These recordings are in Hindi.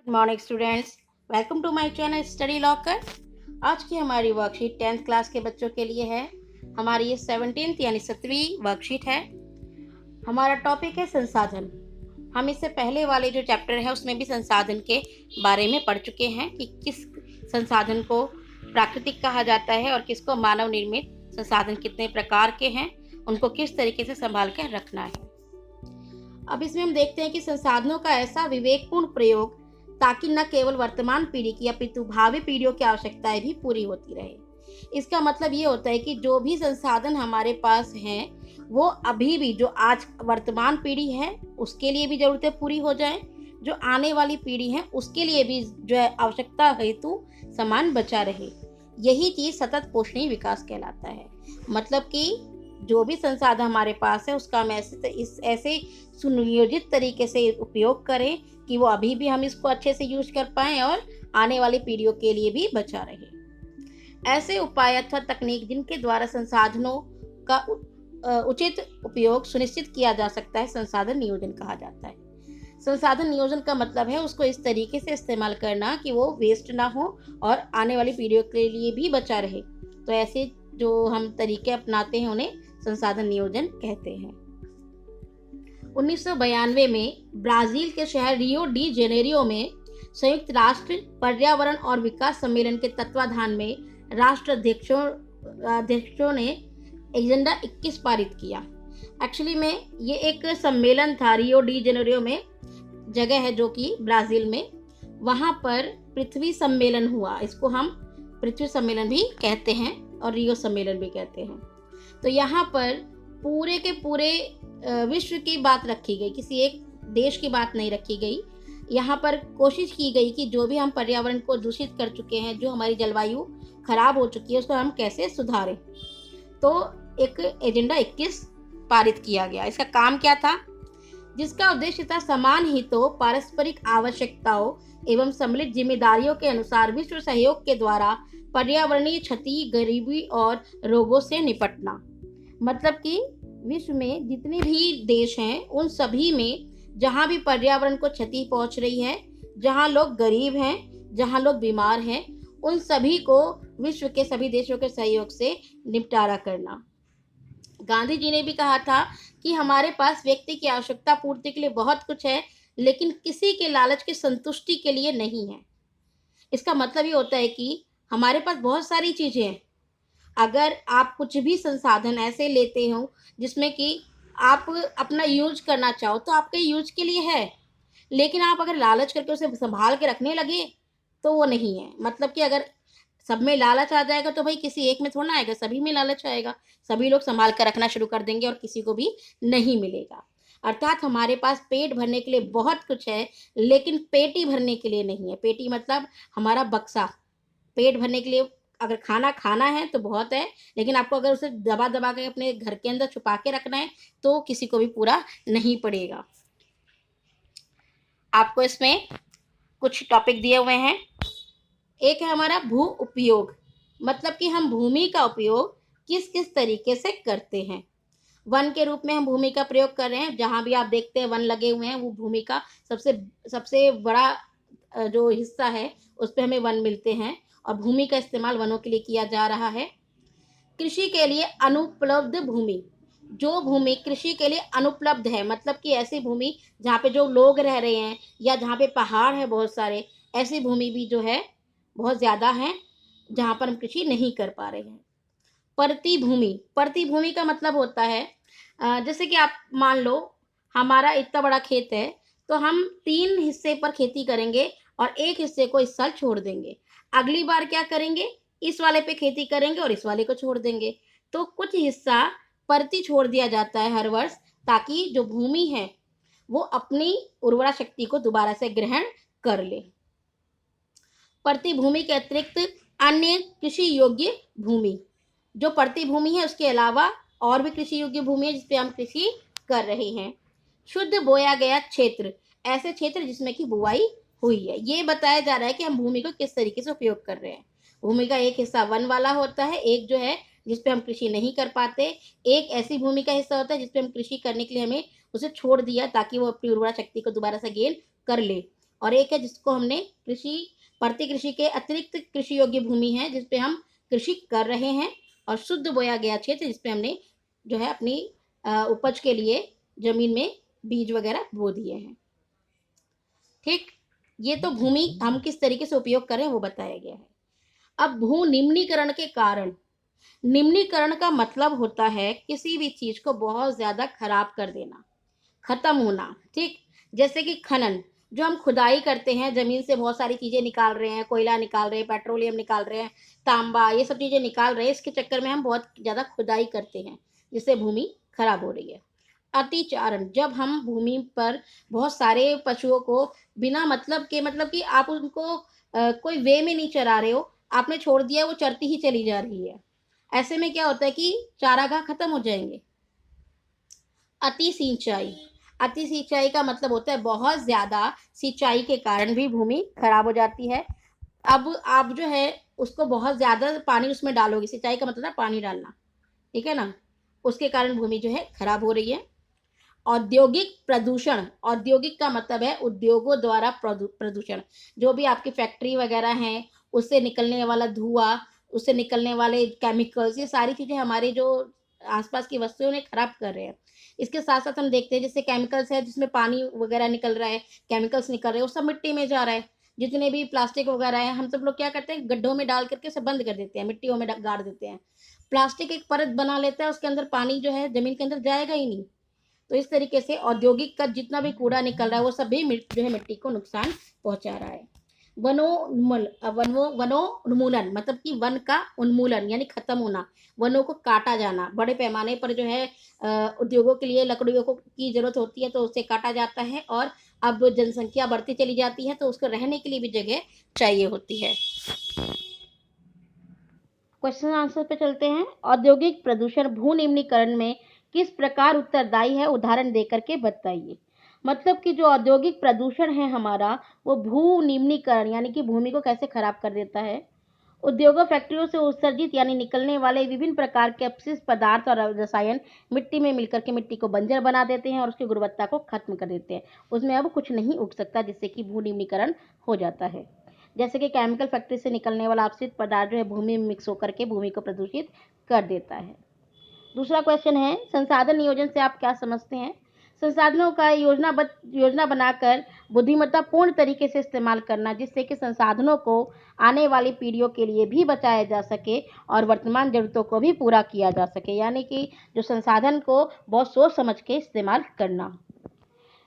Morning students, welcome to my channel study locker. आज की हमारी वर्कशीट 10th क्लास के बच्चों के लिए है। हमारी ये 17th यानी 7वीं वर्कशीट है। हमारा टॉपिक है संसाधन। हम इससे पहले वाले जो चैप्टर है उसमें भी संसाधन के बारे में पढ़ चुके हैं कि किस संसाधन को प्राकृतिक कहा जाता है और किसको मानव निर्मित। संसाधन कितने प्रकार के हैं, उनको किस तरीके से संभाल कर रखना है। अब इसमें हम देखते हैं कि संसाधनों का ऐसा विवेकपूर्ण प्रयोग ताकि न केवल वर्तमान पीढ़ी की अपितु भावी पीढ़ियों की आवश्यकताएं भी पूरी होती रहे। इसका मतलब ये होता है कि जो भी संसाधन हमारे पास हैं वो अभी भी जो आज वर्तमान पीढ़ी है उसके लिए भी जरूरतें पूरी हो जाएं, जो आने वाली पीढ़ी है उसके लिए भी जो है आवश्यकता हेतु सामान बचा रहे। यही चीज सतत पोषणीय विकास कहलाता है। मतलब कि जो भी संसाधन हमारे पास है उसका हम ऐसे सुनियोजित तरीके से उपयोग करें कि वो अभी भी हम इसको अच्छे से यूज कर पाएं और आने वाली पीढ़ियों के लिए भी बचा रहे। ऐसे उपाय अथवा तकनीक जिनके द्वारा संसाधनों का उचित उपयोग सुनिश्चित किया जा सकता है संसाधन नियोजन कहा जाता है। संसाधन नियोजन का मतलब है उसको इस तरीके से इस्तेमाल करना कि वो वेस्ट ना हो और आने वाली पीढ़ियों के लिए भी बचा रहे। तो ऐसे जो हम तरीके अपनाते हैं उन्हें संसाधन नियोजन कहते हैं। 1992 में ब्राजील के शहर रियो डी जेनेरियो में संयुक्त राष्ट्र पर्यावरण और विकास सम्मेलन के तत्वाधान में राष्ट्र अध्यक्षों ने एजेंडा 21 पारित किया। एक्चुअली में ये एक सम्मेलन था, रियो डी जेनेरियो में जगह है जो कि ब्राजील में, वहाँ पर पृथ्वी सम्मेलन हुआ। इसको हम पृथ्वी सम्मेलन भी कहते हैं और रियो सम्मेलन भी कहते हैं। तो यहाँ पर पूरे के पूरे विश्व की बात रखी गई, किसी एक देश की बात नहीं रखी गई। यहाँ पर कोशिश की गई कि जो भी हम पर्यावरण को दूषित कर चुके हैं, जो हमारी जलवायु खराब हो चुकी है, उसको हम कैसे सुधारें। तो एक एजेंडा 21 पारित किया गया। इसका काम क्या था, जिसका उद्देश्य था समान हितों, पारस्परिक आवश्यकताओं एवं सम्मिलित जिम्मेदारियों के अनुसार विश्व सहयोग के द्वारा पर्यावरणीय क्षति, गरीबी और रोगों से निपटना। मतलब कि विश्व में जितने भी देश हैं उन सभी में जहाँ भी पर्यावरण को क्षति पहुँच रही है, जहाँ लोग गरीब हैं, जहाँ लोग बीमार हैं, उन सभी को विश्व के सभी देशों के सहयोग से निपटारा करना। गांधी जी ने भी कहा था कि हमारे पास व्यक्ति की आवश्यकता पूर्ति के लिए बहुत कुछ है, लेकिन किसी के लालच की संतुष्टि के लिए नहीं है। इसका मतलब ये होता है कि हमारे पास बहुत सारी चीजें हैं। अगर आप कुछ भी संसाधन ऐसे लेते हो जिसमें कि आप अपना यूज करना चाहो तो आपके यूज के लिए है, लेकिन आप अगर लालच करके उसे संभाल के रखने लगे तो वो नहीं है। मतलब कि अगर सब में लालच आ जाएगा तो भाई किसी एक में थोड़ा आएगा, सभी में लालच आएगा, सभी लोग संभाल कर रखना शुरू कर देंगे और किसी को भी नहीं मिलेगा। अर्थात हमारे पास पेट भरने के लिए बहुत कुछ है, लेकिन पेटी भरने के लिए नहीं है। पेटी मतलब हमारा बक्सा। पेट भरने के लिए अगर खाना खाना है तो बहुत है, लेकिन आपको अगर उसे दबा दबा के अपने घर के अंदर छुपा के रखना है तो किसी को भी पूरा नहीं पड़ेगा। आपको इसमें कुछ टॉपिक दिए हुए हैं। एक है हमारा भू उपयोग, मतलब कि हम भूमि का उपयोग किस किस तरीके से करते हैं। वन के रूप में हम भूमि का प्रयोग कर रहे हैं। जहाँ भी आप देखते हैं वन लगे हुए हैं वो भूमि का सबसे बड़ा जो हिस्सा है उस पर हमें वन मिलते हैं और भूमि का इस्तेमाल वनों के लिए किया जा रहा है। कृषि के लिए अनुपलब्ध भूमि, जो भूमि कृषि के लिए अनुपलब्ध है, मतलब कि ऐसी भूमि जहाँ पे जो लोग रह रहे हैं या जहाँ पे पहाड़ है बहुत सारे, ऐसी भूमि भी जो है बहुत ज़्यादा है जहाँ पर हम कृषि नहीं कर पा रहे हैं। परती भूमि, परती भूमि का मतलब होता है जैसे कि आप मान लो हमारा इतना बड़ा खेत है तो हम 3 हिस्से पर खेती करेंगे और एक हिस्से को इस साल छोड़ देंगे। अगली बार क्या करेंगे, इस वाले पे खेती करेंगे और इस वाले को छोड़ देंगे। तो कुछ हिस्सा परती छोड़ दिया जाता है हर वर्ष, ताकि जो भूमि है वो अपनी उर्वरा शक्ति को दोबारा से ग्रहण कर ले। परती भूमि के अतिरिक्त अन्य कृषि योग्य भूमि, जो परती भूमि है उसके अलावा और भी कृषि योग्य भूमि है जिसपे हम कृषि कर रहे हैं। शुद्ध बोया गया क्षेत्र, ऐसे क्षेत्र जिसमें कि बुआई हुई है। ये बताया जा रहा है कि हम भूमि को किस तरीके से उपयोग कर रहे हैं। भूमि का एक हिस्सा वन वाला होता है, एक जो है जिसपे हम कृषि नहीं कर पाते, एक ऐसी भूमि का हिस्सा होता है जिसपे हम कृषि करने के लिए हमें उसे छोड़ दिया ताकि वो अपनी उर्वरा शक्ति को दोबारा से गेन कर ले। और एक है जिसको हमने कृषि प्रति कृषि के अतिरिक्त कृषि योग्य भूमि है, जिसपे हम कृषि कर रहे हैं, और शुद्ध बोया गया क्षेत्र जिसपे हमने जो है अपनी उपज के लिए जमीन में बीज वगैरह बो दिए हैं। ठीक, ये तो भूमि हम किस तरीके से उपयोग करें वो बताया गया है। अब भू निम्नीकरण के कारण, निम्नीकरण का मतलब होता है किसी भी चीज को बहुत ज्यादा खराब कर देना, खत्म होना। ठीक, जैसे कि खनन, जो हम खुदाई करते हैं, जमीन से बहुत सारी चीजें निकाल रहे हैं, कोयला निकाल रहे हैं, पेट्रोलियम निकाल रहे हैं, तांबा, ये सब चीजें निकाल रहे हैं, इसके चक्कर में हम बहुत ज्यादा खुदाई करते हैं, जिससे भूमि खराब हो रही है। अतिचारण, जब हम भूमि पर बहुत सारे पशुओं को बिना मतलब के, मतलब कि आप उनको कोई वे में नहीं चरा रहे हो, आपने छोड़ दिया, वो चरती ही चली जा रही है, ऐसे में क्या होता है कि चारागाह खत्म हो जाएंगे। अति सिंचाई, अति सिंचाई का मतलब होता है बहुत ज्यादा सिंचाई के कारण भी भूमि खराब हो जाती है। अब आप जो है उसको बहुत ज्यादा पानी उसमें डालोगे, सिंचाई का मतलब है पानी डालना, ठीक है ना, उसके कारण भूमि जो है खराब हो रही है। औद्योगिक प्रदूषण, औद्योगिक का मतलब है उद्योगों द्वारा प्रदूषण, जो भी आपकी फैक्ट्री वगैरह हैं, उससे निकलने वाला धुआं, उससे निकलने वाले केमिकल्स, ये सारी चीजें हमारे जो आसपास की वस्तुएं उन्हें खराब कर रहे हैं। इसके साथ साथ हम देखते हैं जैसे केमिकल्स है, जिसमें पानी वगैरह निकल रहा है, केमिकल्स निकल रहे हैं, वो सब मिट्टी में जा रहा है। जितने भी प्लास्टिक वगैरह है, हम सब लोग क्या करते हैं, गड्ढों में डाल करके उसे बंद कर देते हैं, मिट्टियों में गाड़ देते हैं। प्लास्टिक एक परत बना लेता है, उसके अंदर पानी जो है जमीन के अंदर जाएगा ही नहीं। तो इस तरीके से औद्योगिक का जितना भी कूड़ा निकल रहा है वो सब भी जो है मिट्टी को नुकसान पहुंचा रहा है। वनोन्मूलन मतलब कि वन का उन्मूलन यानी खत्म होना, वनों को काटा जाना, बड़े पैमाने पर जो है उद्योगों के लिए लकड़ियों को की जरूरत होती है, तो उसे काटा जाता है, और अब जनसंख्या बढ़ती चली जाती है, तो उसको रहने के लिए भी जगह चाहिए होती है। क्वेश्चन आंसर पे चलते हैं। औद्योगिक प्रदूषण भू निम्नीकरण में किस प्रकार उत्तरदायी है, उदाहरण देकर के बताइए। मतलब कि जो औद्योगिक प्रदूषण है हमारा, वो भू निम्नीकरण यानी कि भूमि को कैसे खराब कर देता है। उद्योगों फैक्ट्रियों से उत्सर्जित यानी निकलने वाले विभिन्न प्रकार के अपशिष्ट पदार्थ और रसायन मिट्टी में मिलकर के मिट्टी को बंजर बना देते हैं और उसकी गुणवत्ता को खत्म कर देते हैं, उसमें अब कुछ नहीं उग सकता, जिससे कि भू निम्नीकरण हो जाता है। जैसे कि केमिकल फैक्ट्री से निकलने वाला अपशिष्ट पदार्थ जो है भूमि में मिक्स होकर के भूमि को प्रदूषित कर देता है। दूसरा क्वेश्चन है, संसाधन नियोजन से आप क्या समझते हैं। संसाधनों का योजना बनाकर बुद्धिमत्तापूर्ण तरीके से इस्तेमाल करना, जिससे कि संसाधनों को आने वाली पीढ़ियों के लिए भी बचाया जा सके और वर्तमान जरूरतों को भी पूरा किया जा सके, यानी कि जो संसाधन को बहुत सोच समझ के इस्तेमाल करना।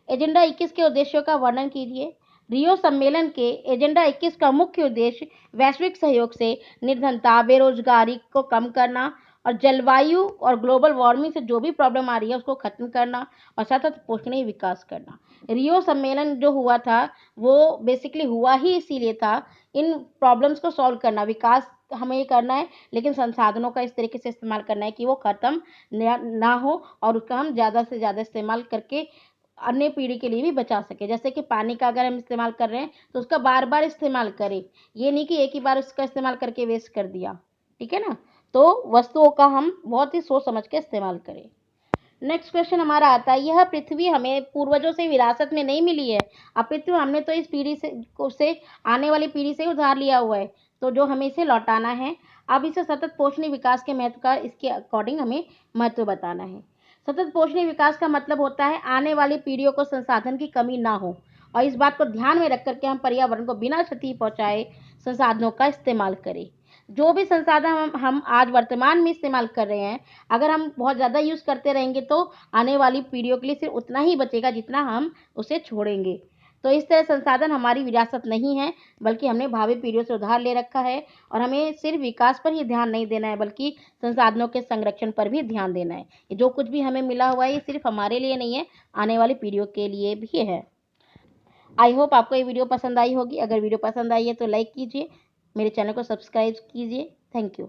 एजेंडा 21 के उद्देश्यों का वर्णन कीजिए। रियो सम्मेलन के एजेंडा 21 का मुख्य उद्देश्य वैश्विक सहयोग से निर्धनता, बेरोजगारी को कम करना और जलवायु और ग्लोबल वार्मिंग से जो भी प्रॉब्लम आ रही है उसको खत्म करना और सतत पोषणीय विकास करना। रियो सम्मेलन जो हुआ था वो बेसिकली हुआ ही इसीलिए था, इन प्रॉब्लम्स को सॉल्व करना, विकास हमें करना है, लेकिन संसाधनों का इस तरीके से इस्तेमाल करना है कि वो खत्म ना हो और उसका हम ज़्यादा से ज़्यादा इस्तेमाल करके अन्य पीढ़ी के लिए भी बचा सके। जैसे कि पानी का अगर हम इस्तेमाल कर रहे हैं तो उसका बार बार इस्तेमाल करें, ये नहीं कि एक ही बार उसका इस्तेमाल करके वेस्ट कर दिया, ठीक है ना। तो वस्तुओं का हम बहुत ही सोच समझ के इस्तेमाल करें। नेक्स्ट क्वेश्चन हमारा आता है, यह पृथ्वी हमें पूर्वजों से विरासत में नहीं मिली है, अब पृथ्वी हमने तो इस पीढ़ी से आने वाली पीढ़ी से उधार लिया हुआ है, तो जो हमें इसे लौटाना है। अब इसे सतत पोषणीय विकास के महत्व का इसके अकॉर्डिंग हमें महत्व बताना है। सतत पोषणीय विकास का मतलब होता है आने वाली पीढ़ियों को संसाधन की कमी ना हो, और इस बात को ध्यान में रख करके हम पर्यावरण को बिना क्षति पहुंचाए संसाधनों का इस्तेमाल करें। जो भी संसाधन हम आज वर्तमान में इस्तेमाल कर रहे हैं, अगर हम बहुत ज़्यादा यूज़ करते रहेंगे तो आने वाली पीढ़ियों के लिए सिर्फ उतना ही बचेगा जितना हम उसे छोड़ेंगे। तो इस तरह संसाधन हमारी विरासत नहीं है, बल्कि हमने भावी पीढ़ियों से उधार ले रखा है, और हमें सिर्फ विकास पर ही ध्यान नहीं देना है, बल्कि संसाधनों के संरक्षण पर भी ध्यान देना है। जो कुछ भी हमें मिला हुआ है ये सिर्फ हमारे लिए नहीं है, आने वाली पीढ़ियों के लिए भी है। आई होप आपको ये वीडियो पसंद आई होगी। अगर वीडियो पसंद आई है तो लाइक कीजिए, मेरे चैनल को सब्सक्राइब कीजिए। Thank you.